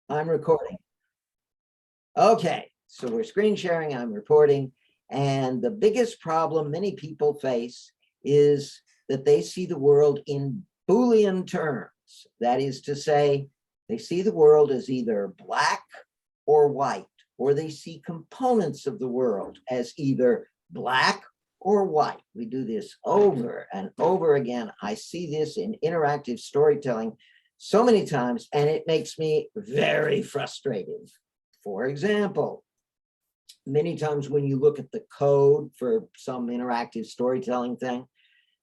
I'm recording. Okay, so we're screen sharing, I'm reporting, and the biggest problem many people face is that they see the world in Boolean terms. That is to say, they see the world as either black or white, or they see components of the world as either black or white. We do this over and over again. I see this in interactive storytelling so many times, and it makes me very frustrated. For example, many times when you look at the code for some interactive storytelling thing,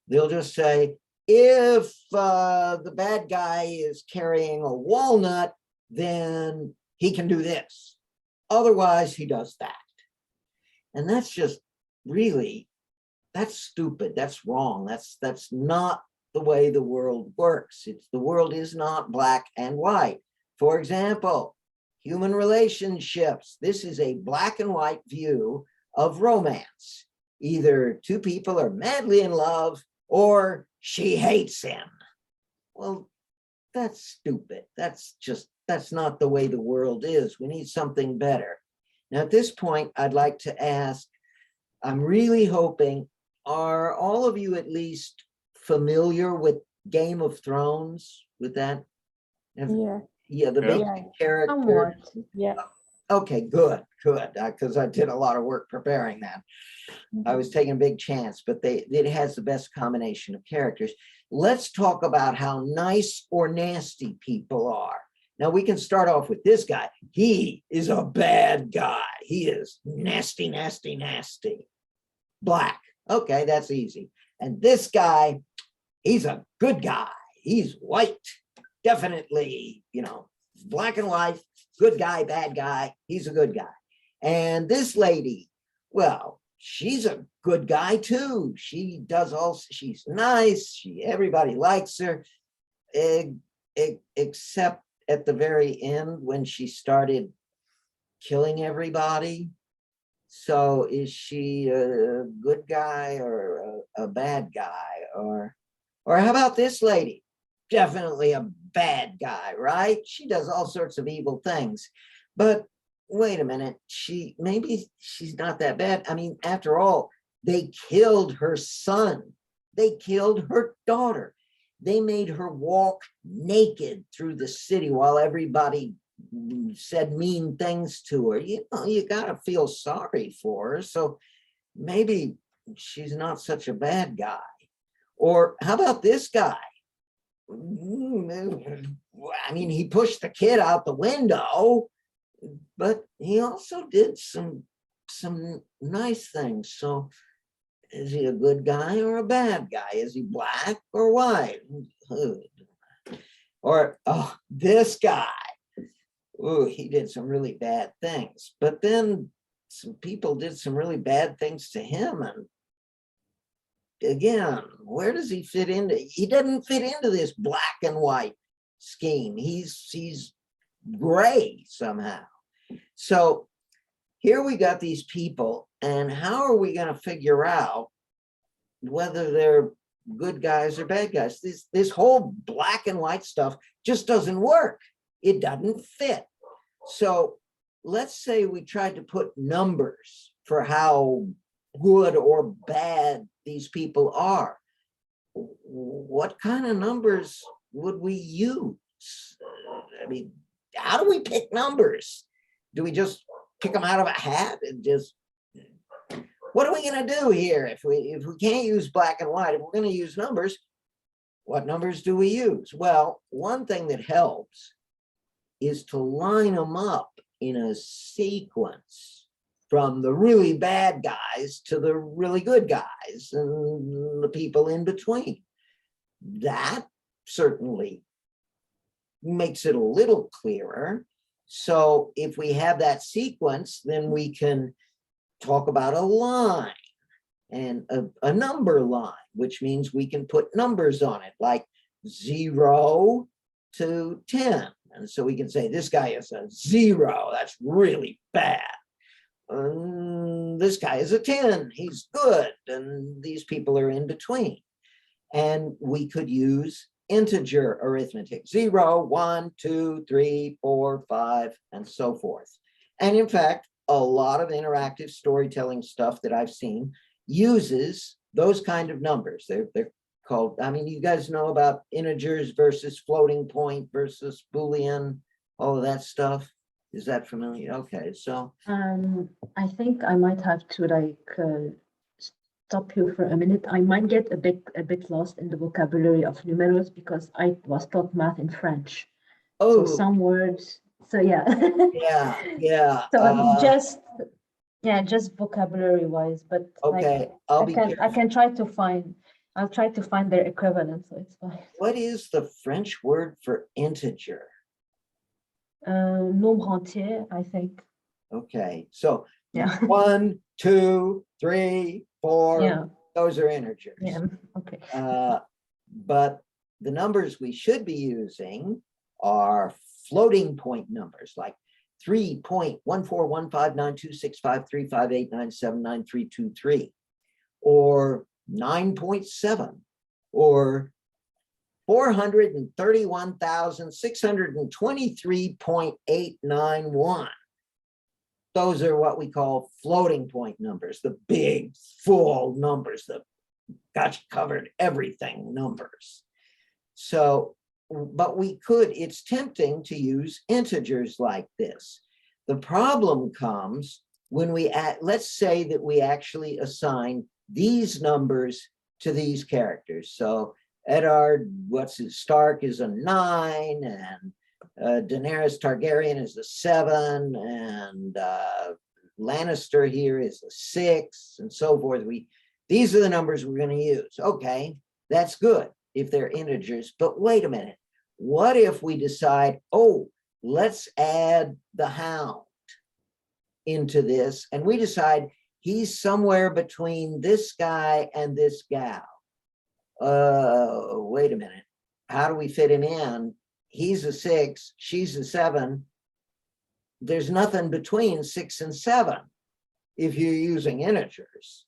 they'll just say, if the bad guy is carrying a walnut, then he can do this. Otherwise, he does that. And that's just really, that's stupid. That's wrong. That's not the way the world works. The world is not black and white. For example, human relationships. This is a black and white view of romance. Either two people are madly in love or she hates him. Well, that's stupid. That's not the way the world is. We need something better. Now, at this point, I'd like to ask, I'm really hoping, are all of you at least familiar with Game of Thrones, with that? Yeah. Yeah, the basic character. Somewhat. Yeah. Okay, good, because I did a lot of work preparing that. I was taking a big chance, but it has the best combination of characters. Let's talk about how nice or nasty people are. Now we can start off with this guy. He is a bad guy. He is nasty, nasty, nasty. Black. Okay, that's easy. And this guy, he's a good guy. He's white. Definitely, black and white, good guy, bad guy. He's a good guy. And this lady, well, she's a good guy too. She does she's nice. Everybody likes her, except at the very end when she started killing everybody. So is she a good guy or a bad guy? Or how about this lady? Definitely a bad guy, right? She does all sorts of evil things. But wait a minute, maybe she's not that bad. I mean, after all, they killed her son. They killed her daughter. They made her walk naked through the city while everybody said mean things to her. You gotta feel sorry for her. So maybe she's not such a bad guy. Or how about this guy? I mean, he pushed the kid out the window, but he also did some nice things. So is he a good guy or a bad guy? Is he black or white? Or this guy, he did some really bad things, but then some people did some really bad things to him. And again, where does he fit into? He doesn't fit into this black and white scheme. He's gray somehow. So here we got these people, and how are we going to figure out whether they're good guys or bad guys? This whole black and white stuff just doesn't work. It doesn't fit. So let's say we tried to put numbers for how good or bad these people are. What kind of numbers would we use? I mean, how do we pick numbers? Do we just pick them out of a hat and just, what are we going to do here? If we can't use black and white, if we're going to use numbers, what numbers do we use? Well, one thing that helps is to line them up in a sequence from the really bad guys to the really good guys and the people in between. That certainly makes it a little clearer. So if we have that sequence, then we can talk about a line and a number line, which means we can put numbers on it, like 0 to 10. And so we can say this guy is a 0. That's really bad. This guy is a 10. He's good. And these people are in between. And we could use integer arithmetic, 0, 1, 2, 3, 4, 5, and so forth. And in fact, a lot of interactive storytelling stuff that I've seen uses those kind of numbers. They're called, I mean, you guys know about integers versus floating point versus Boolean, all of that stuff. Is that familiar? Okay, so I think I might have to stop you for a minute. I might get a bit lost in the vocabulary of numerals because I was taught math in French. So some words. So yeah. yeah. So just vocabulary wise, but okay, like I can try to find. I'll try to find their equivalent, so it's fine. What is the French word for integer? Nombre entier, I think. Okay, so Yeah. 1, 2, 3, 4, Yeah. those are integers. Yeah. Okay. But the numbers we should be using are floating point numbers like 3.14159265358979323 or 9.7 or 431,623.891. Those are what we call floating point numbers, the big full numbers, the got you covered everything numbers. So, but we could, it's tempting to use integers like this. The problem comes when we let's say that we actually assign these numbers to these characters. So Eddard, Stark is a 9, and Daenerys Targaryen is a 7, and Lannister here is a 6, and so forth. These are the numbers we're going to use. Okay, that's good if they're integers, but wait a minute. What if we decide, oh, let's add the Hound into this, and we decide he's somewhere between this guy and this gal. Wait a minute. How do we fit him in? He's a 6, she's a 7. There's nothing between 6 and 7 if you're using integers.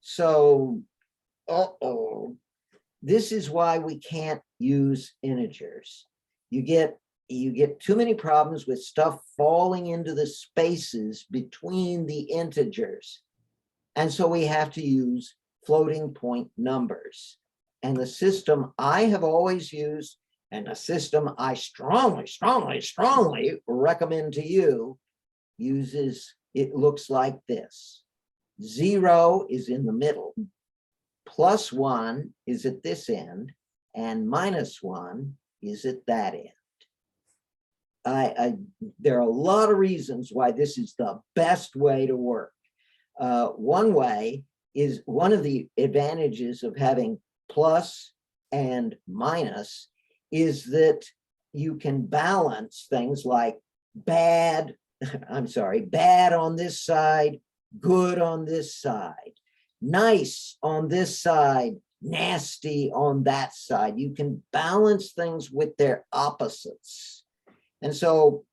So, this is why we can't use integers. You get too many problems with stuff falling into the spaces between the integers. And so we have to use floating point numbers. And the system I have always used, and a system I strongly, strongly, strongly recommend to you, uses, it looks like this. 0 is in the middle, +1 is at this end, and -1 is at that end. There are a lot of reasons why this is the best way to work. One way is, one of the advantages of having plus and minus is that you can balance things like bad on this side, good on this side, nice on this side, nasty on that side. You can balance things with their opposites. And so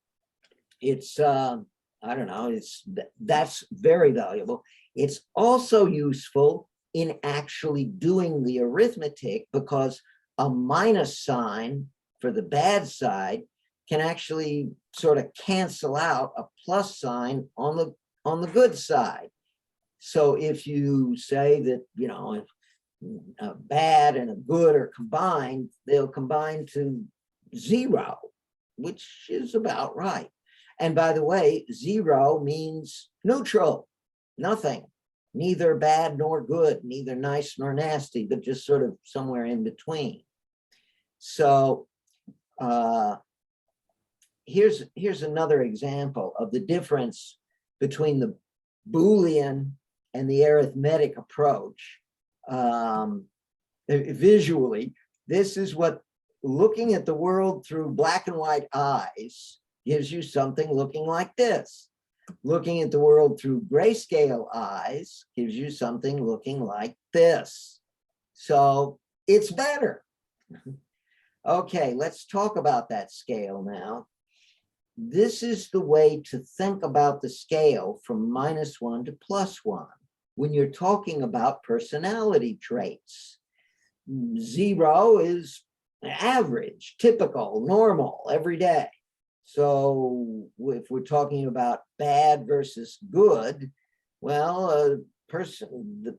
it's, I don't know, that's very valuable. It's also useful in actually doing the arithmetic, because a minus sign for the bad side can actually sort of cancel out a plus sign on the good side. So if you say that, you know, if a bad and a good are combined, they'll combine to 0, which is about right. And by the way, 0 means neutral, nothing, neither bad nor good, neither nice nor nasty, but just sort of somewhere in between. So here's another example of the difference between the Boolean and the arithmetic approach. Visually, this is what looking at the world through black and white eyes gives you something looking like this. Looking at the world through grayscale eyes gives you something looking like this. So it's better. Okay, let's talk about that scale now. This is the way to think about the scale from -1 to +1 when you're talking about personality traits. 0 is average, typical, normal, every day. So if we're talking about bad versus good, well,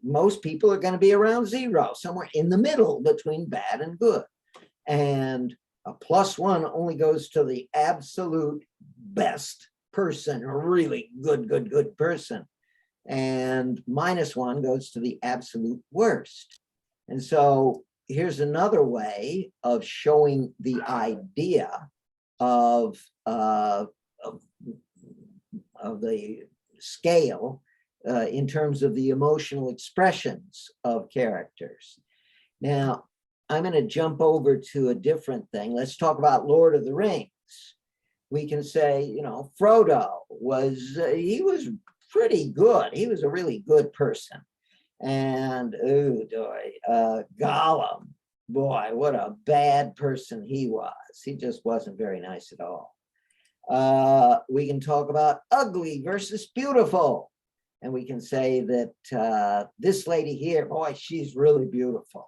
most people are going to be around zero, somewhere in the middle between bad and good. And a +1 only goes to the absolute best person, a really good person. And -1 goes to the absolute worst. And so here's another way of showing the idea of the scale in terms of the emotional expressions of characters. Now, I'm going to jump over to a different thing. Let's talk about Lord of the Rings. We can say, you know, Frodo he was pretty good. He was a really good person. And Gollum, boy, what a bad person he was. He just wasn't very nice at all. We can talk about ugly versus beautiful. And we can say that this lady here, boy, she's really beautiful.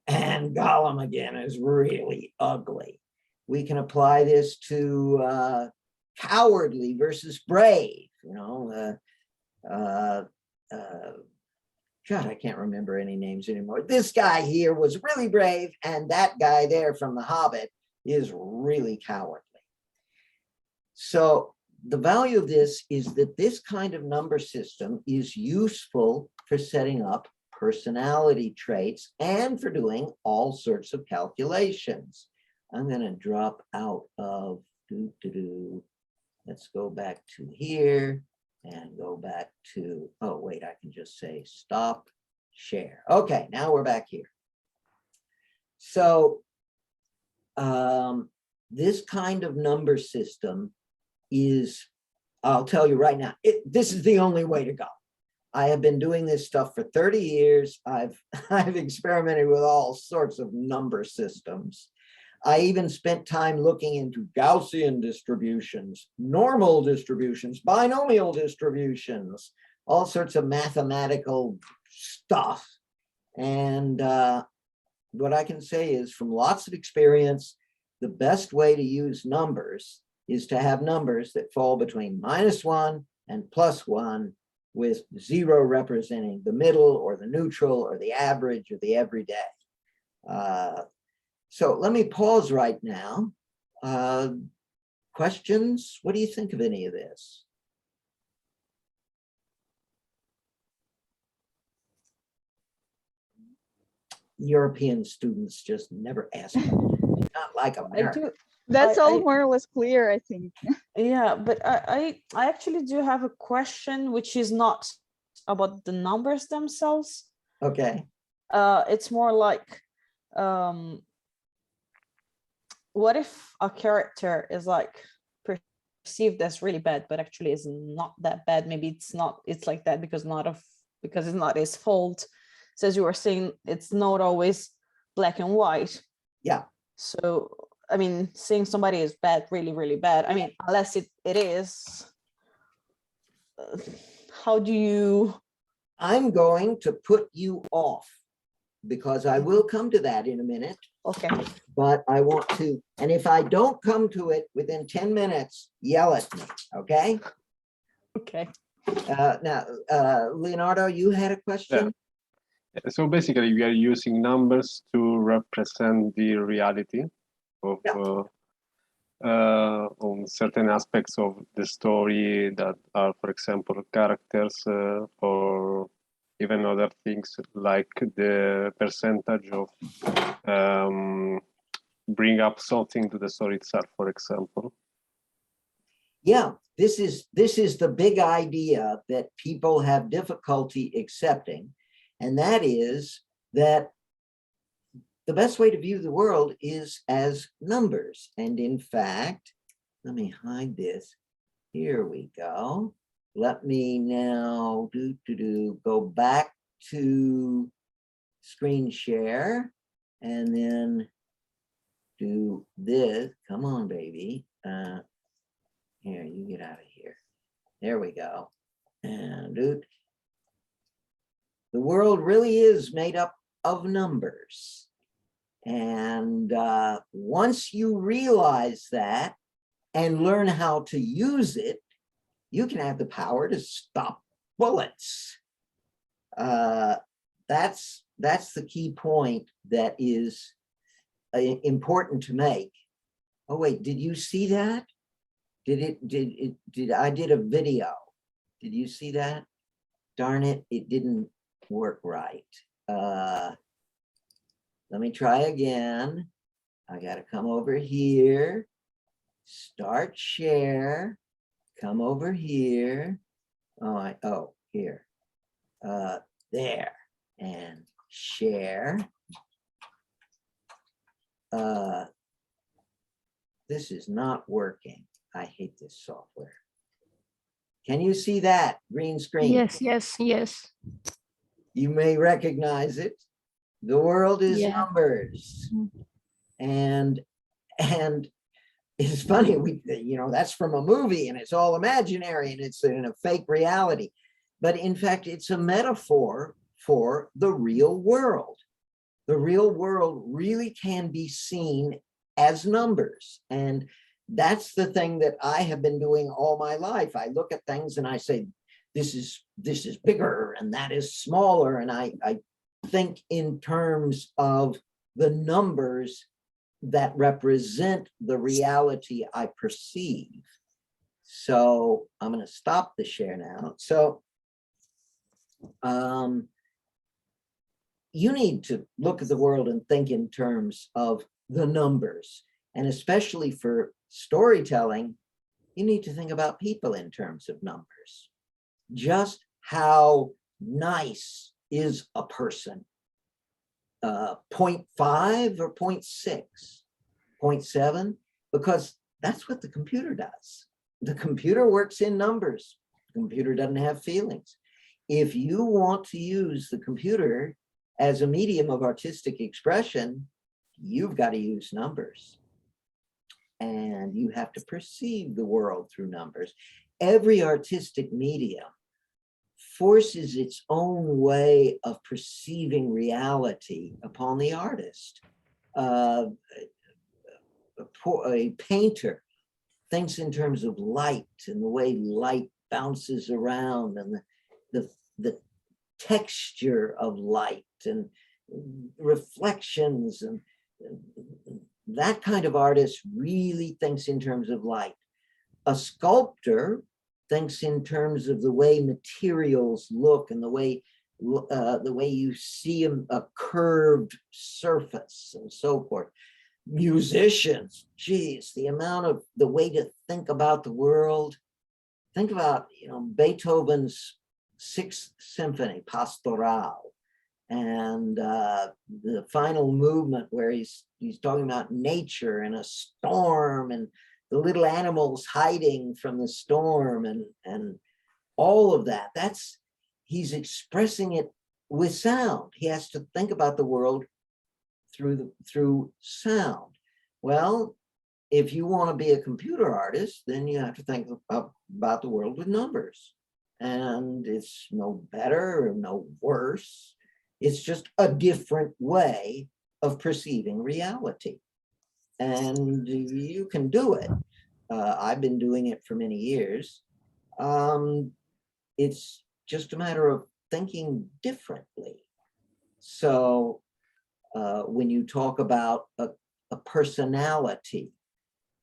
And Gollum, again, is really ugly. We can apply this to cowardly versus brave, you know. God, I can't remember any names anymore. This guy here was really brave, and that guy there from The Hobbit is really cowardly. So the value of this is that this kind of number system is useful for setting up personality traits and for doing all sorts of calculations. I'm going to drop out of let's go back to here and go back to, oh, wait, I can just say stop share. Okay, now we're back here. So this kind of number system is, I'll tell you right now, this is the only way to go. I have been doing this stuff for 30 years. I've experimented with all sorts of number systems. I even spent time looking into Gaussian distributions, normal distributions, binomial distributions, all sorts of mathematical stuff. And what I can say is, from lots of experience, the best way to use numbers is to have numbers that fall between -1 and +1, with 0 representing the middle or the neutral or the average or the everyday. So let me pause right now. Questions? What do you think of any of this? European students just never ask questions, not like America. That's all more or less clear, I think. Yeah, but I actually do have a question, which is not about the numbers themselves. Okay. It's more like, what if a character is like perceived as really bad, but actually is not that bad? Maybe it's like that because it's not his fault. So as you were saying, it's not always black and white. Yeah. So I mean, saying somebody is bad, really, really bad, I mean, unless it is, how do you? I'm going to put you off, because I will come to that in a minute. Okay. But I want to, and if I don't come to it within 10 minutes, yell at me, okay? Okay. Now, Leonardo, you had a question? Yeah. So basically, we are using numbers to represent the reality of on certain aspects of the story that are, for example, characters or even other things like the percentage of bring up something to the story itself, for example. Yeah, this is the big idea that people have difficulty accepting, and that is that the best way to view the world is as numbers. And in fact, let me hide this. Here we go. Let me now go back to screen share and then do this. Come on, baby. Here, you get out of here. There we go. And the world really is made up of numbers. And once you realize that and learn how to use it, you can have the power to stop bullets. That's the key point that is important to make. Oh wait, did you see that? I did a video. Did you see that? Darn it, it didn't work right. Let me try again. I gotta come over here, start share, come over here. Oh, here. There, and share. This is not working. I hate this software. Can you see that green screen? Yes, yes, yes. You may recognize it. The world is Yeah. numbers. And it's funny, that's from a movie and it's all imaginary and it's in a fake reality. But in fact, it's a metaphor for the real world. The real world really can be seen as numbers. And that's the thing that I have been doing all my life. I look at things and I say, this is bigger and that is smaller. And I think in terms of the numbers that represent the reality I perceive. So I'm going to stop the share now. So you need to look at the world and think in terms of the numbers. And especially for storytelling, you need to think about people in terms of numbers. Just how nice is a person? 0.5 or 0.6, 0.7, because that's what the computer does. The computer works in numbers. The computer doesn't have feelings. If you want to use the computer as a medium of artistic expression, you've got to use numbers. And you have to perceive the world through numbers. Every artistic medium forces its own way of perceiving reality upon the artist. A painter thinks in terms of light and the way light bounces around and the texture of light and reflections, and that kind of artist really thinks in terms of light. A sculptor thinks in terms of the way materials look and the way you see a curved surface and so forth. Musicians, geez, the way to think about the world. Think about, Beethoven's Sixth Symphony, Pastoral, and the final movement where he's talking about nature and a storm and the little animals hiding from the storm and all of that. He's expressing it with sound. He has to think about the world through sound. Well, if you want to be a computer artist, then you have to think about the world with numbers. And it's no better or no worse. It's just a different way of perceiving reality. And you can do it. I've been doing it for many years. It's just a matter of thinking differently. So when you talk about a personality,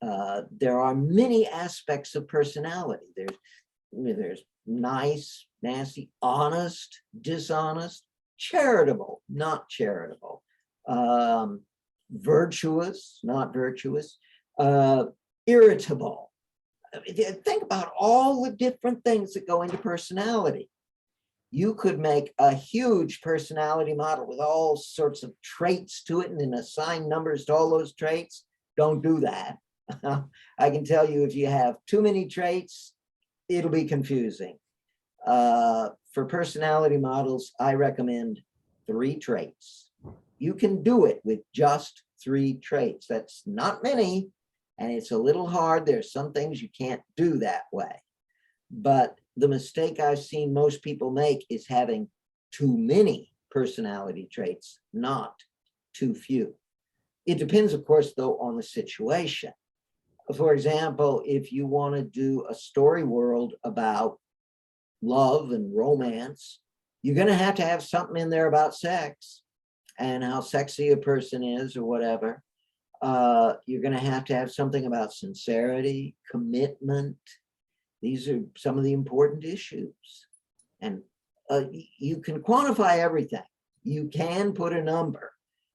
there are many aspects of personality. There's nice, nasty, honest, dishonest, charitable, not charitable, virtuous, not virtuous, irritable. Think about all the different things that go into personality. You could make a huge personality model with all sorts of traits to it and then assign numbers to all those traits. Don't do that. I can tell you, if you have too many traits, it'll be confusing. For personality models, I recommend 3 traits. You can do it with just 3 traits. That's not many, and it's a little hard. There's some things you can't do that way. But the mistake I've seen most people make is having too many personality traits, not too few. It depends, of course, though, on the situation. For example, if you want to do a story world about love and romance, you're going to have something in there about sex and how sexy a person is or whatever. You're going to have something about sincerity, commitment. These are some of the important issues. And you can quantify everything. You can put a number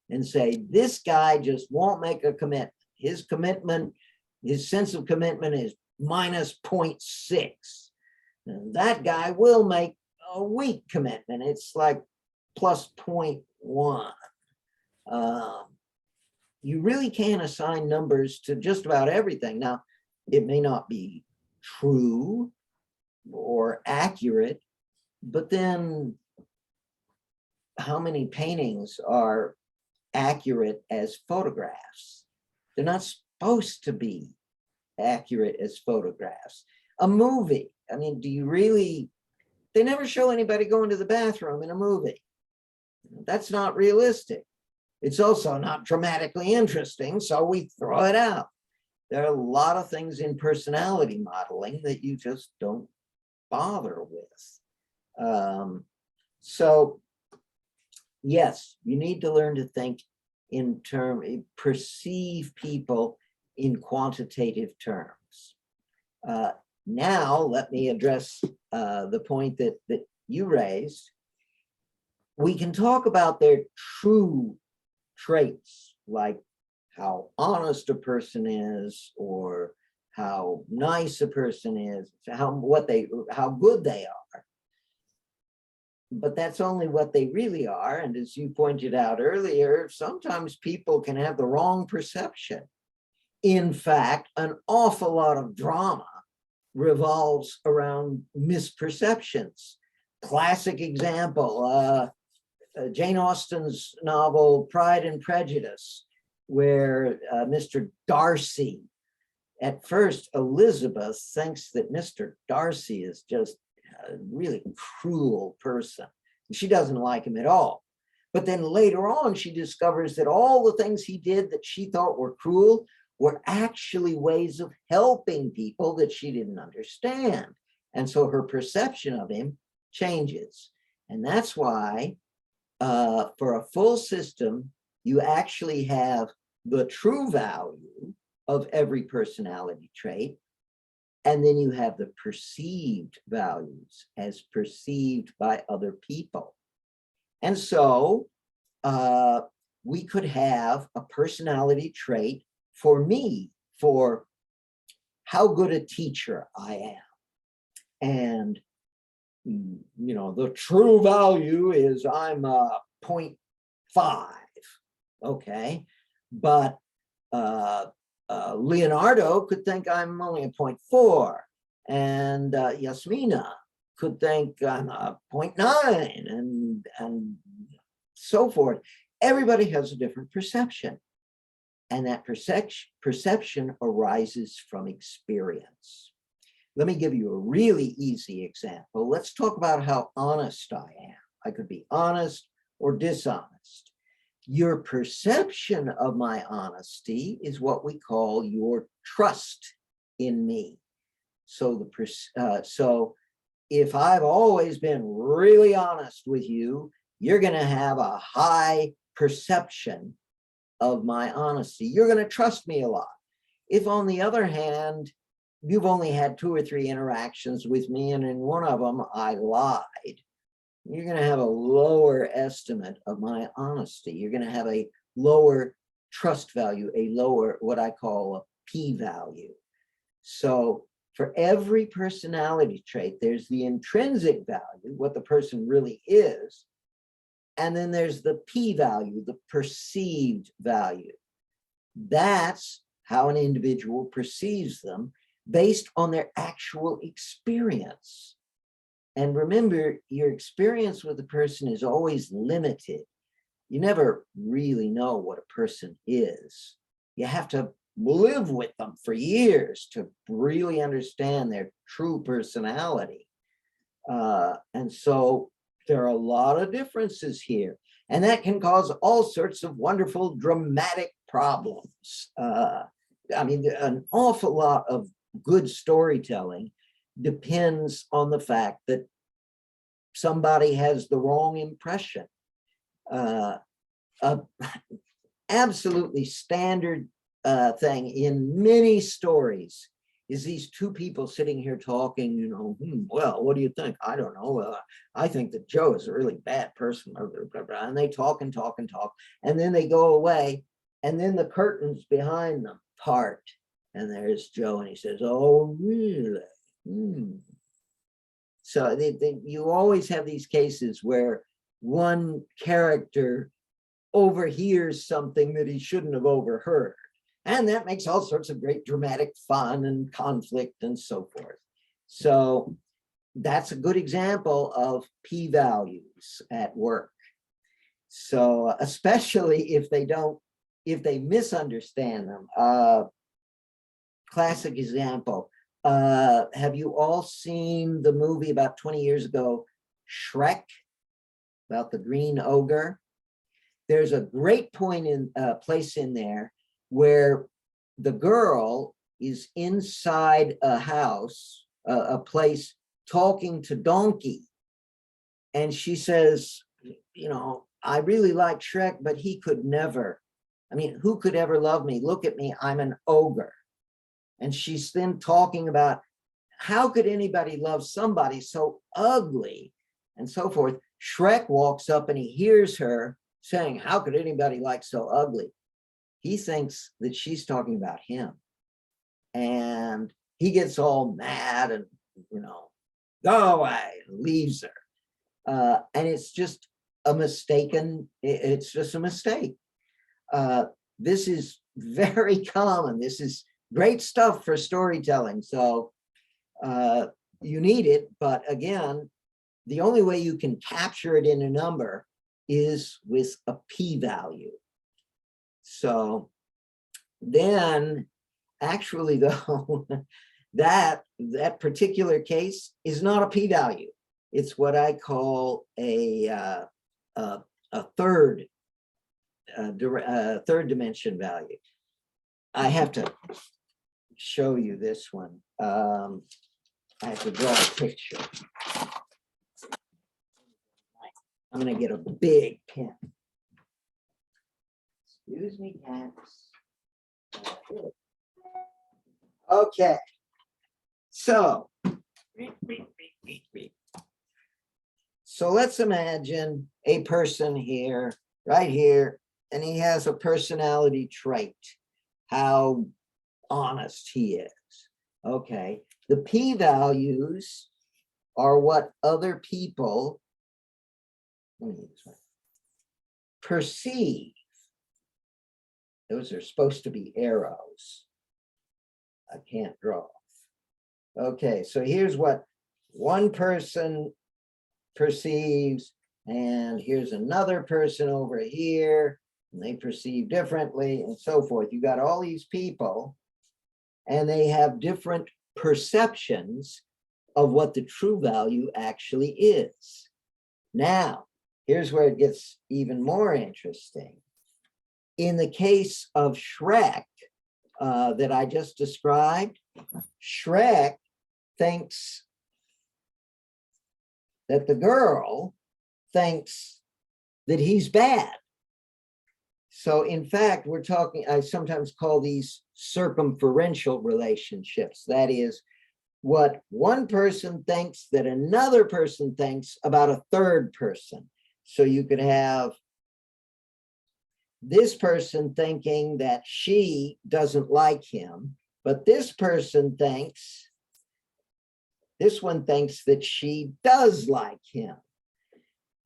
and say, this guy just won't make a commitment. His commitment, his sense of commitment is minus 0.6. And that guy will make a weak commitment. It's like plus 0.1. You really can assign numbers to just about everything. Now, it may not be true or accurate, but then how many paintings are accurate as photographs? They're not supposed to be accurate as photographs. A movie, I mean, do you really, they never show anybody going to the bathroom in a movie. That's not realistic. It's also not dramatically interesting, so we throw it out. There are a lot of things in personality modeling that you just don't bother with. So yes, you need to learn to think in perceive people in quantitative terms. Now, let me address the point that you raised. We can talk about their true traits, like how honest a person is, or how nice a person is, how good they are. But that's only what they really are. And as you pointed out earlier, sometimes people can have the wrong perception. In fact, an awful lot of drama revolves around misperceptions. Classic example, Jane Austen's novel, Pride and Prejudice, where Mr. Darcy, at first, Elizabeth thinks that Mr. Darcy is just a really cruel person. She doesn't like him at all. But then later on, she discovers that all the things he did that she thought were cruel were actually ways of helping people that she didn't understand. And so her perception of him changes. And that's why for a full system, you actually have the true value of every personality trait. And then you have the perceived values as perceived by other people. And so we could have a personality trait for me, for how good a teacher I am. And, you know, the true value is I'm a 0.5, okay? But Leonardo could think I'm only a 0.4, and Yasmina could think I'm a 0.9, and so forth. Everybody has a different perception, and that perception arises from experience. Let me give you a really easy example. Let's talk about how honest I am. I could be honest or dishonest. Your perception of my honesty is what we call your trust in me. So so if I've always been really honest with you, you're going to have a high perception of my honesty. You're going to trust me a lot. If, on the other hand, you've only had 2 or 3 interactions with me, and in one of them I lied, you're going to have a lower estimate of my honesty. You're going to have a lower trust value, a lower, what I call a p-value. So for every personality trait, there's the intrinsic value, what the person really is, and then there's the p-value, the perceived value. That's how an individual perceives them based on their actual experience. And remember, your experience with a person is always limited. You never really know what a person is. You have to live with them for years to really understand their true personality. And so there are a lot of differences here. And that can cause all sorts of wonderful dramatic problems. I mean, an awful lot of good storytelling depends on the fact that somebody has the wrong impression. Absolutely standard thing in many stories is these two people sitting here talking, you know, well, what do you think? I don't know. I think that Joe is a really bad person. And they talk and talk and talk. And then they go away. And then the curtains behind them part. And there's Joe. And he says, oh, really? So you always have these cases where one character overhears something that he shouldn't have overheard. And that makes all sorts of great dramatic fun and conflict and so forth. So that's a good example of p-values at work. So especially if they misunderstand them. Classic example. Have you all seen the movie about 20 years ago, Shrek, about the green ogre? There's a great place in there where the girl is inside a house, a place, talking to Donkey. And she says, you know, I really like Shrek, but he could never. I mean, who could ever love me? Look at me, I'm an ogre. And she's then talking about how could anybody love somebody so ugly and so forth. Shrek walks up and he hears her saying, how could anybody like so ugly? He thinks that she's talking about him. And he gets all mad and, you know, go away, and leaves her. And it's just a it's just a mistake. This is very common. This is great stuff for storytelling. So you need it, but again, the only way you can capture it in a number is with a p-value. So then actually though, that particular case is not a p-value. It's what I call a third dimension value. I have to show you this one. I have to draw a picture. I'm going to get a big pen. Excuse me, cats. Okay. So let's imagine a person here, right here, and he has a personality trait, how honest he is. Okay. The p-values are what other people perceive. Those are supposed to be arrows. I can't draw. Okay, so here's what one person perceives, and here's another person over here, and they perceive differently, and so forth. You got all these people, and they have different perceptions of what the true value actually is. Now, here's where it gets even more interesting. In the case of Shrek that I just described, Shrek thinks that the girl thinks that he's bad. So in fact, we're talking, I sometimes call these circumferential relationships. That is, what one person thinks that another person thinks about a third person. So you could have this person thinking that she doesn't like him, but this person thinks, this one thinks that she does like him.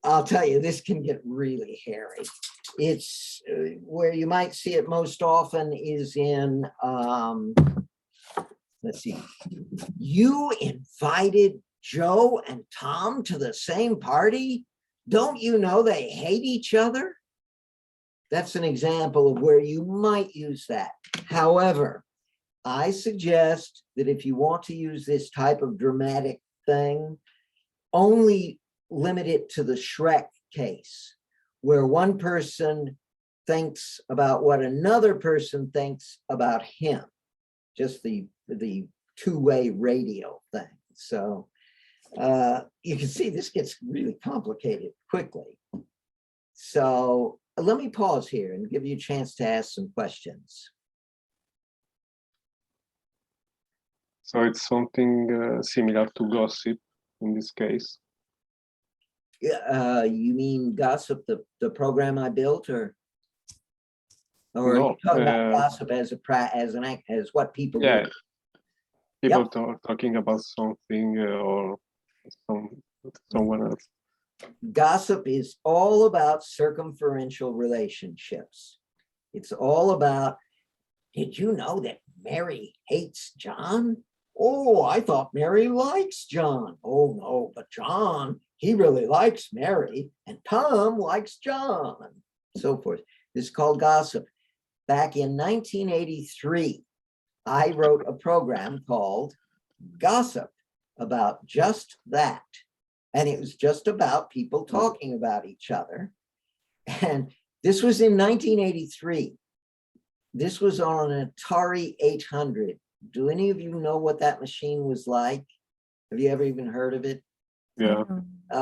I'll tell you, this can get really hairy. It's where you might see it most often is in, let's see, you invited Joe and Tom to the same party? Don't you know they hate each other? That's an example of where you might use that. However, I suggest that if you want to use this type of dramatic thing, only limit it to the Shrek case, where one person thinks about what another person thinks about him. Just the two-way radio thing. So you can see this gets really complicated quickly. So let me pause here and give you a chance to ask some questions. So it's something similar to gossip in this case. You mean Gossip, the program I built, or No, are you talking about Gossip as as what people yeah, do? people talking about something or someone else. Gossip is all about circumferential relationships. It's all about, did you know that Mary hates John? Oh, I thought Mary likes John. Oh no, but John, he really likes Mary, and Tom likes John, so forth. This is called gossip. Back in 1983, I wrote a program called Gossip about just that. And it was just about people talking about each other. And this was in 1983. This was on an Atari 800. Do any of you know what that machine was like? Have you ever even heard of it? Yeah.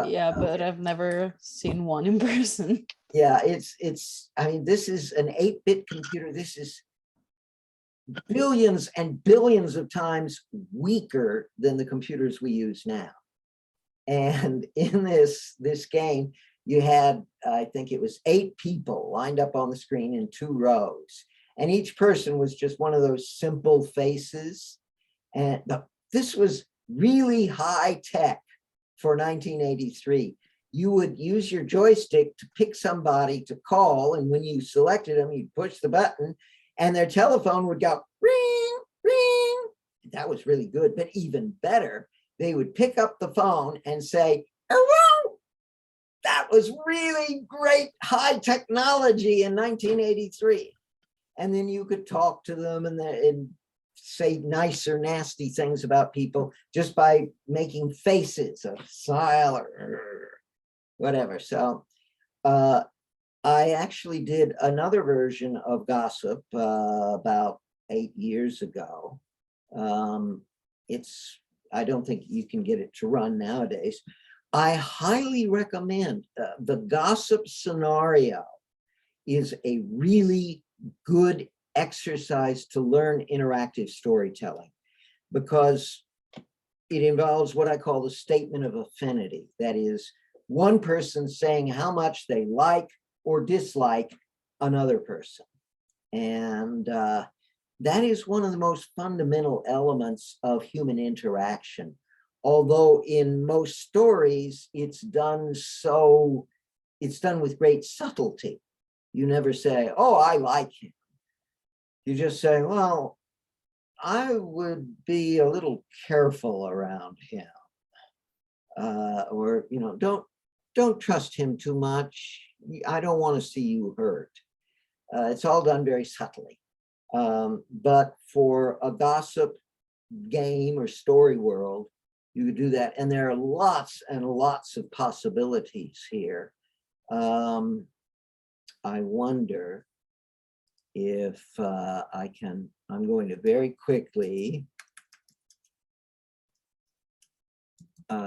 Yeah, but I've never seen one in person. Yeah, I mean, this is an 8-bit computer. This is billions and billions of times weaker than the computers we use now. And in this game, you had, I think it was 8 people lined up on the screen in 2 rows. And each person was just one of those simple faces. And this was really high tech for 1983. You would use your joystick to pick somebody to call. And when you selected them, you'd push the button and their telephone would go ring, ring. That was really good, but even better, they would pick up the phone and say, hello. That was really great high technology in 1983. And then you could talk to them and say nice or nasty things about people just by making faces, a smile or whatever. So I actually did another version of Gossip about 8 years ago. I don't think you can get it to run nowadays. I highly recommend the Gossip scenario is a really good exercise to learn interactive storytelling, because it involves what I call the statement of affinity. That is, one person saying how much they like or dislike another person. And that is one of the most fundamental elements of human interaction. Although in most stories, it's done with great subtlety. You never say, oh, I like him. You just say, well, I would be a little careful around him. Or, you know, don't trust him too much. I don't want to see you hurt. It's all done very subtly. But for a Gossip game or story world, you could do that. And there are lots and lots of possibilities here. I wonder if I'm going to very quickly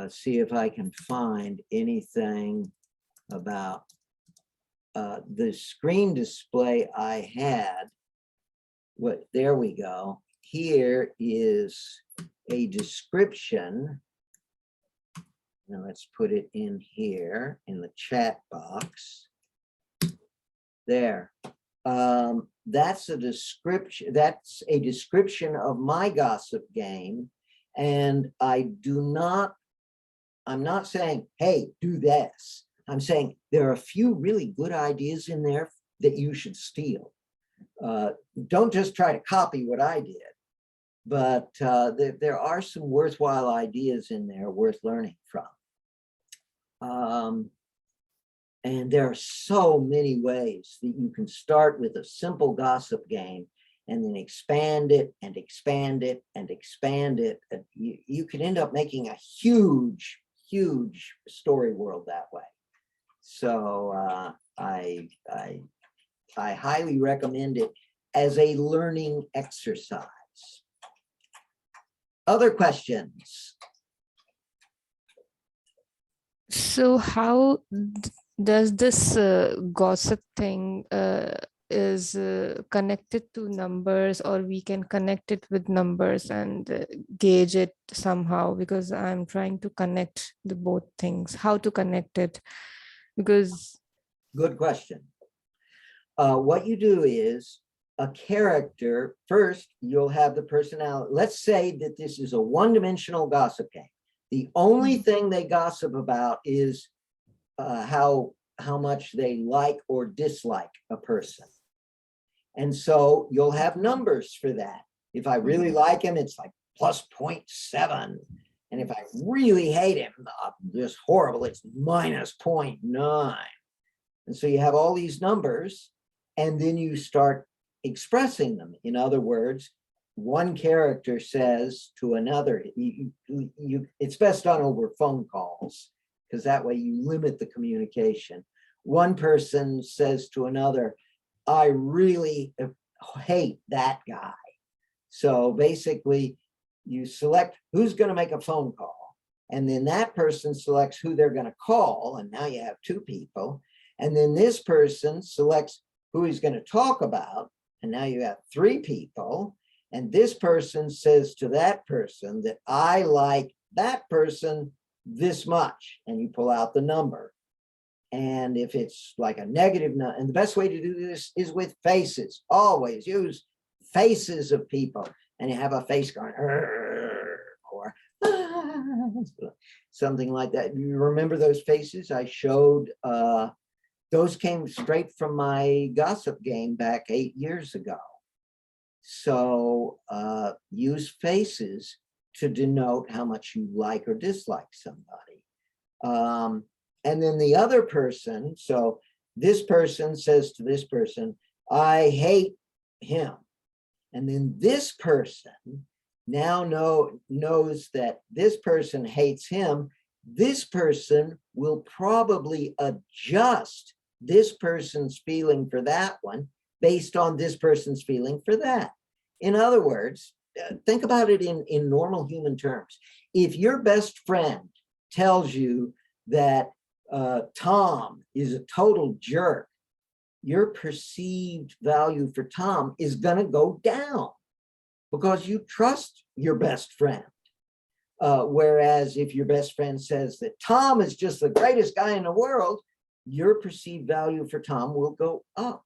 see if I can find anything about the screen display I had. There we go. Here is a description. Now let's put it in here in the chat box. There. That's a description. That's a description of my Gossip game. And I'm not saying, hey, do this. I'm saying there are a few really good ideas in there that you should steal. Don't just try to copy what I did, but there are some worthwhile ideas in there worth learning from. And there are so many ways that you can start with a simple Gossip game and then expand it and expand it and expand it. You could end up making a huge, huge story world that way. So I I highly recommend it as a learning exercise. Other questions? So how does this gossip thing is connected to numbers, or we can connect it with numbers and gauge it somehow? Because I'm trying to connect the both things, how to connect it, because Good question. What you do is a character, first, you'll have the personality. Let's say that this is a one-dimensional gossip game. The only thing they gossip about is how much they like or dislike a person. And so you'll have numbers for that. If I really like him, it's like plus 0.7. And if I really hate him, just horrible, it's minus 0.9. And so you have all these numbers, and then you start expressing them. In other words, one character says to another, it's best done over phone calls, because that way you limit the communication. One person says to another, I really hate that guy. So basically, you select who's going to make a phone call, and then that person selects who they're going to call, and now you have two people. And then this person selects who he's going to talk about, and now you have three people. And this person says to that person that I like that person this much, and you pull out the number. And if it's like a negative number, and the best way to do this is with faces. Always use faces of people, and you have a face going, or something like that. You remember those faces I showed? Those came straight from my gossip game back 8 years ago. So use faces to denote how much you like or dislike somebody. And then the other person, so this person says to this person, I hate him. And then this person now knows that this person hates him. This person will probably adjust this person's feeling for that one based on this person's feeling for that. In other words, think about it in normal human terms. If your best friend tells you that Tom is a total jerk, your perceived value for Tom is going to go down because you trust your best friend. Whereas if your best friend says that Tom is just the greatest guy in the world, your perceived value for Tom will go up.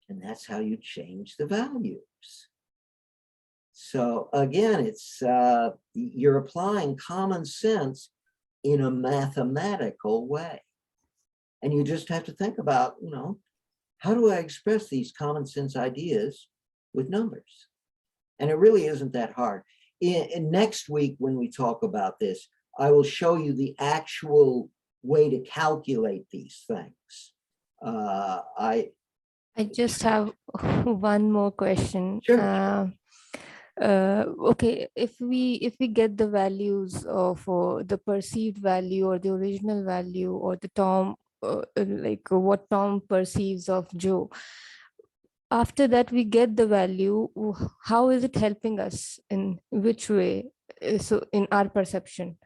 And that's how you change the values. So again, it's you're applying common sense in a mathematical way. And you just have to think about, how do I express these common sense ideas with numbers? And it really isn't that hard. In next week, when we talk about this, I will show you the actual way to calculate these things. I just have one more question. Sure. Okay, if we get the values of the perceived value or the original value or the Tom, like what Tom perceives of Joe, after that we get the value, how is it helping us, in which way, so in our perception?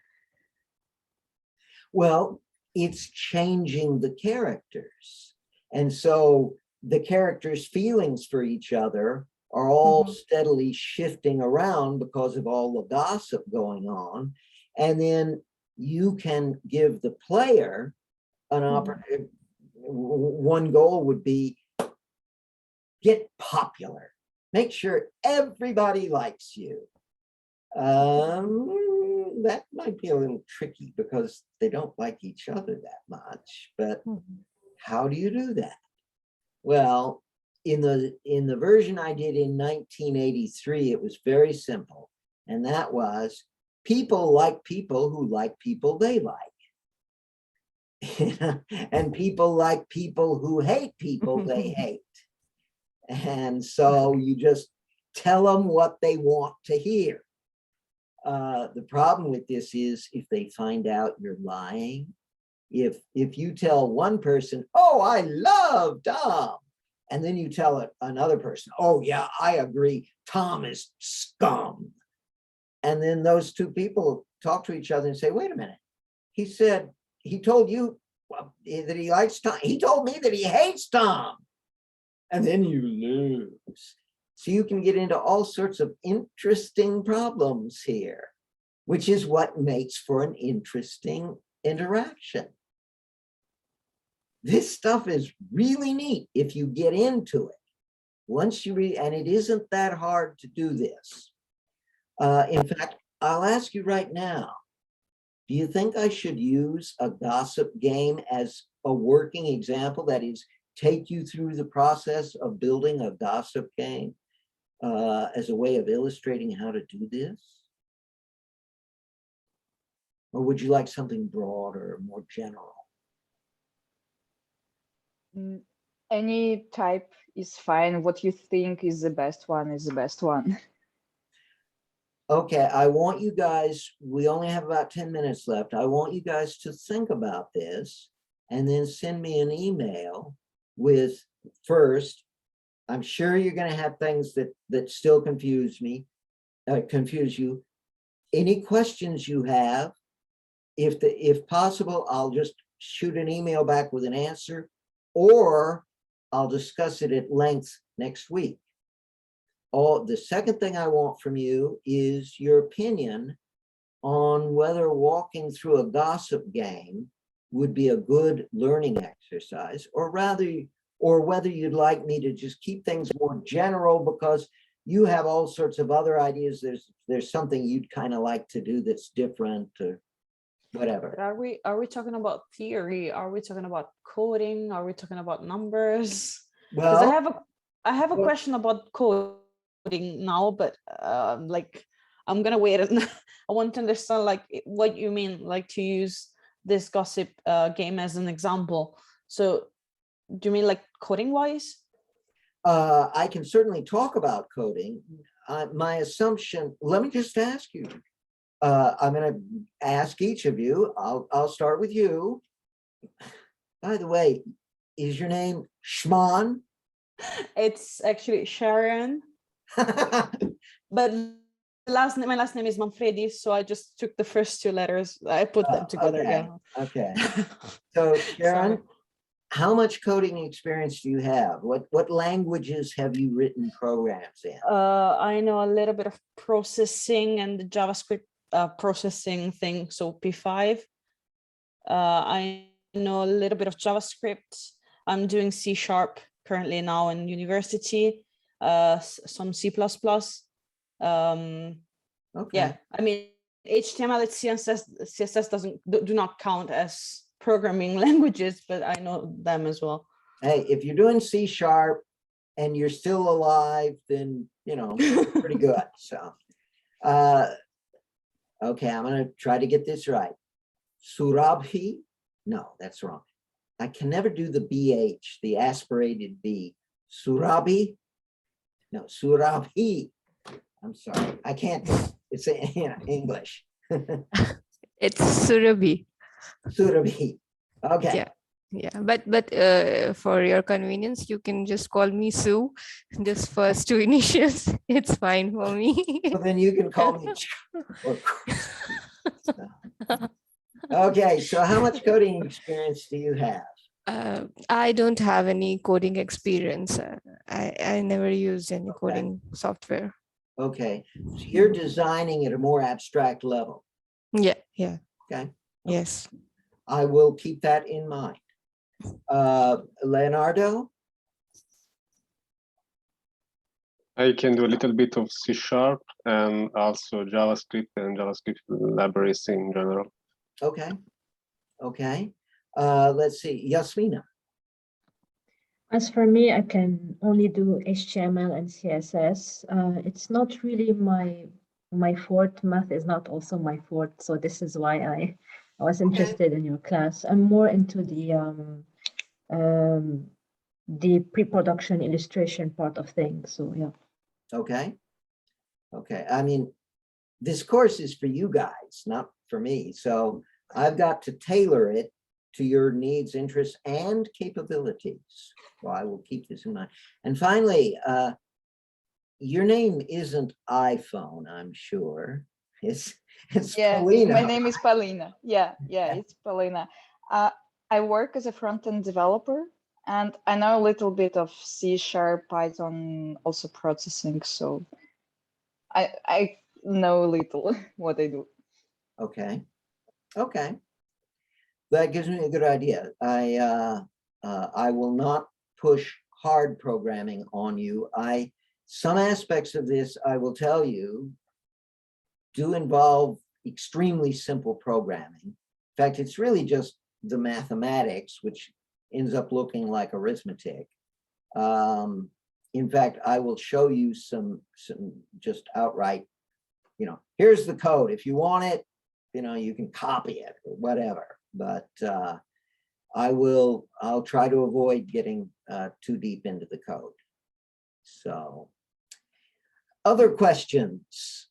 Well, it's changing the characters. And so the characters' feelings for each other are all steadily shifting around because of all the gossip going on. And then you can give the player an opportunity. One goal would be get popular. Make sure everybody likes you. That might be a little tricky because they don't like each other that much, but how do you do that? Well, in the version I did in 1983, it was very simple. And that was people like people who like people they like. And people like people who hate people they hate. And so you just tell them what they want to hear. The problem with this is if they find out you're lying, if you tell one person, oh, I love Tom, and then you tell another person, oh yeah, I agree, Tom is scum. And then those two people talk to each other and say, wait a minute, he said, he told you that he likes Tom. He told me that he hates Tom. And then you lose. So you can get into all sorts of interesting problems here, which is what makes for an interesting interaction. This stuff is really neat if you get into it. Once you read, and it isn't that hard to do this. In fact, I'll ask you right now, do you think I should use a gossip game as a working example? That is, take you through the process of building a gossip game as a way of illustrating how to do this? Or would you like something broader, more general? Any type is fine. What you think is the best one is the best one. Okay, I want you guys, we only have about 10 minutes left. I want you guys to think about this and then send me an email with, first, I'm sure you're going to have things that still confuse you. Any questions you have, if possible, I'll just shoot an email back with an answer, or I'll discuss it at length next week. The second thing I want from you is your opinion on whether walking through a gossip game would be a good learning exercise, or whether you'd like me to just keep things more general because you have all sorts of other ideas. There's something you'd kind of like to do that's different, or whatever. Are we talking about theory? Are we talking about coding? Are we talking about numbers? Because Well, I have a question about coding now, but like I'm gonna wait. I want to understand like what you mean, like to use this gossip game as an example. So do you mean like coding wise? I can certainly talk about coding. My assumption, let me just ask you. I'm going to ask each of you. I'll start with you. By the way, is your name Shman? It's actually Sharon, but my last name is Manfredi, so I just took the first two letters. I put them together. Okay. Yeah. Okay. So Sharon, Sorry. how much coding experience do you have? What languages have you written programs in? I know a little bit of processing and the JavaScript processing thing, so P5. I know a little bit of JavaScript. I'm doing C# currently now in university, some C++. Okay. Yeah, I mean, HTML and CSS do not count as programming languages, but I know them as well. Hey, if you're doing C# and you're still alive, then, you know, pretty good. So, okay, I'm going to try to get this right. Surabhi? No, that's wrong. I can never do the BH, the aspirated B. Surabhi? No, Surabhi. I'm sorry. I can't. It's English. It's Surabhi. Surabhi. Okay. Yeah. Yeah, but for your convenience, you can just call me Sue. Just first two initials. It's fine for me. Well, then you can call me. Okay, so how much coding experience do you have? I don't have any coding experience. I never used any coding software. Okay, so you're designing at a more abstract level. Yeah, yeah. Okay. Yes. I will keep that in mind. Leonardo? I can do a little bit of C# and also JavaScript and JavaScript libraries in general. Okay. Okay. Let's see, Yasmina. As for me, I can only do HTML and CSS. It's not really my forte. Math is not also my forte, so this is why I was interested in your class. I'm more into the pre-production illustration part of things. So yeah. Okay. Okay. I mean, this course is for you guys, not for me. So I've got to tailor it to your needs, interests, and capabilities. So I will keep this in mind. And finally, your name isn't iPhone, I'm sure. It's Yeah, Paulina. my name is Paulina. Yeah, it's Paulina. I work as a front-end developer, and I know a little bit of C#, Python, also processing. So I know a little what I do. Okay. Okay. That gives me a good idea. I will not push hard programming on you. Some aspects of this, I will tell you, do involve extremely simple programming. In fact, it's really just the mathematics, which ends up looking like arithmetic. In fact, I will show you some just outright, here's the code. If you want it, you can copy it or whatever. But I'll try to avoid getting too deep into the code. So, other questions?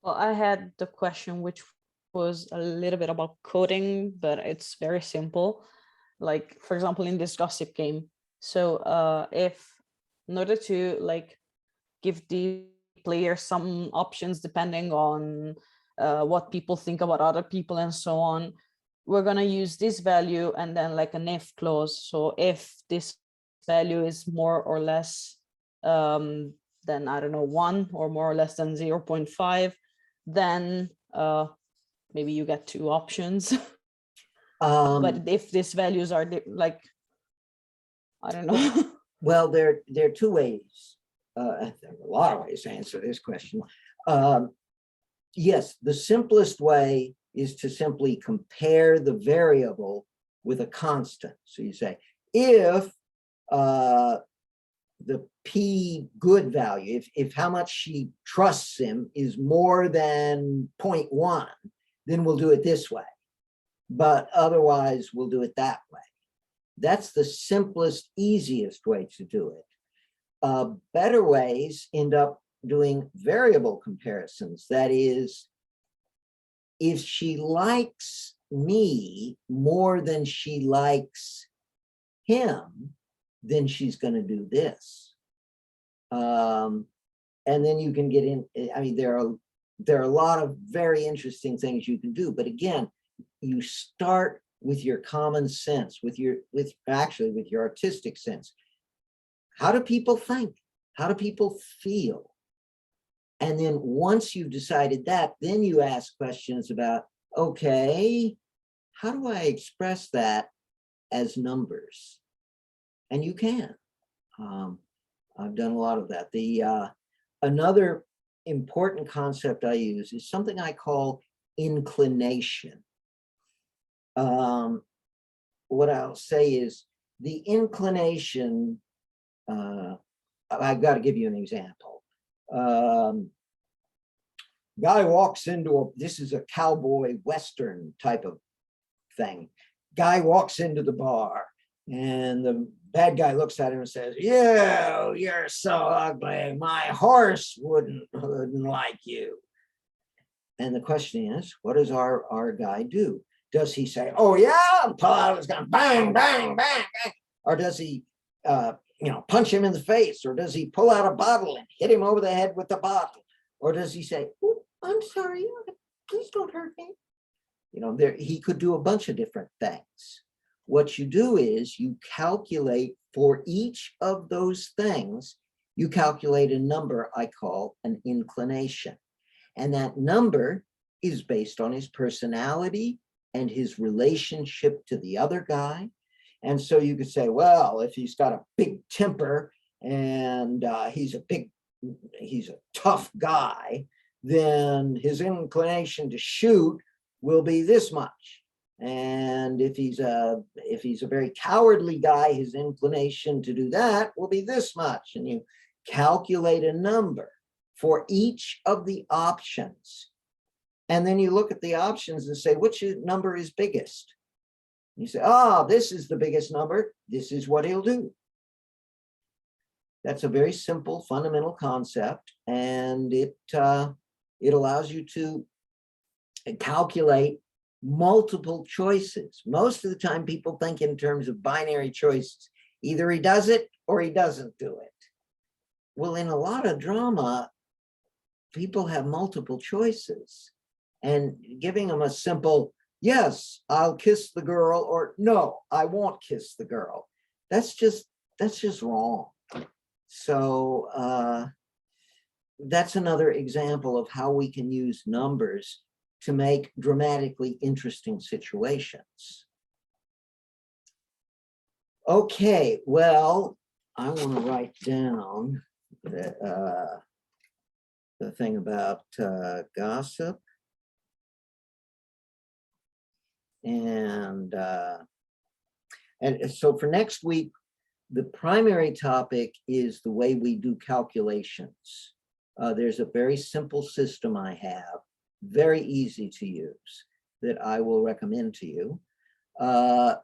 Well, I had the question, which was a little bit about coding, but it's very simple. Like, for example, in this gossip game. So if in order to give the player some options depending on what people think about other people and so on, we're going to use this value and then like an if clause. So if this value is more or less than, I don't know, 1 or more or less than 0.5, then maybe you get 2 options. But if these values are like, I don't know. Well, there are 2 ways. There are a lot of ways to answer this question. Yes, the simplest way is to simply compare the variable with a constant. So you say, if the P good value, if how much she trusts him is more than 0.1, then we'll do it this way. But otherwise, we'll do it that way. That's the simplest, easiest way to do it. Better ways end up doing variable comparisons. That is, if she likes me more than she likes him, then she's going to do this. And then you can get in. I mean, there are a lot of very interesting things you can do. But again, you start with your common sense, with your artistic sense. How do people think? How do people feel? And then once you've decided that, then you ask questions about, okay, how do I express that as numbers? And you can. I've done a lot of that. Another important concept I use is something I call inclination. What I'll say is the inclination, I've got to give you an example. Guy walks into this is a cowboy Western type of thing. Guy walks into the bar and the bad guy looks at him and says, you're so ugly. My horse wouldn't like you. And the question is, what does our guy do? Does he say, oh yeah, pull out his gun, bang, bang, bang, bang? Or does he, punch him in the face? Or does he pull out a bottle and hit him over the head with the bottle? Or does he say, oh, I'm sorry, please don't hurt me? He could do a bunch of different things. What you do is you calculate for each of those things, you calculate a number I call an inclination. And that number is based on his personality and his relationship to the other guy. And so you could say, well, if he's got a big temper and he's a tough guy, then his inclination to shoot will be this much. And if he's a very cowardly guy, his inclination to do that will be this much. And you calculate a number for each of the options. And then you look at the options and say, which number is biggest? You say, this is the biggest number. This is what he'll do. That's a very simple, fundamental concept. And it allows you to calculate multiple choices. Most of the time people think in terms of binary choices. Either he does it or he doesn't do it. Well, in a lot of drama, people have multiple choices, and giving them a simple, yes, I'll kiss the girl, or no, I won't kiss the girl. That's just wrong. So that's another example of how we can use numbers to make dramatically interesting situations. Okay, well, I want to write down the thing about gossip. And so for next week, the primary topic is the way we do calculations. There's a very simple system I have, very easy to use, that I will recommend to you.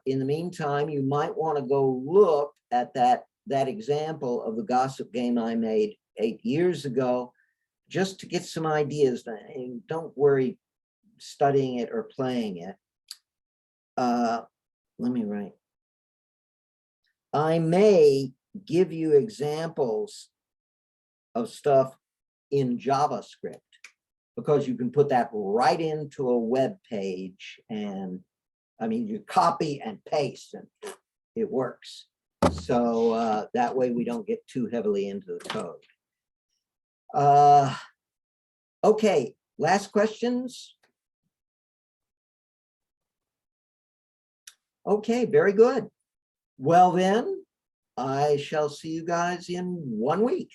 In the meantime, you might want to go look at that example of the gossip game I made 8 years ago, just to get some ideas. And don't worry studying it or playing it. Let me write. I may give you examples of stuff in JavaScript, because you can put that right into a web page, and I mean, you copy and paste and it works. So that way we don't get too heavily into the code. Okay, last questions? Okay, very good. Well then, I shall see you guys in 1 week.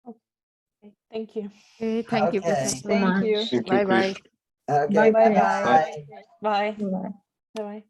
Okay, thank you. Okay, thank you, Okay. Professor. Thank you. Thank you, Bye Chris. bye. Okay, Bye-bye. Bye-bye. Bye. Bye. Bye. Bye.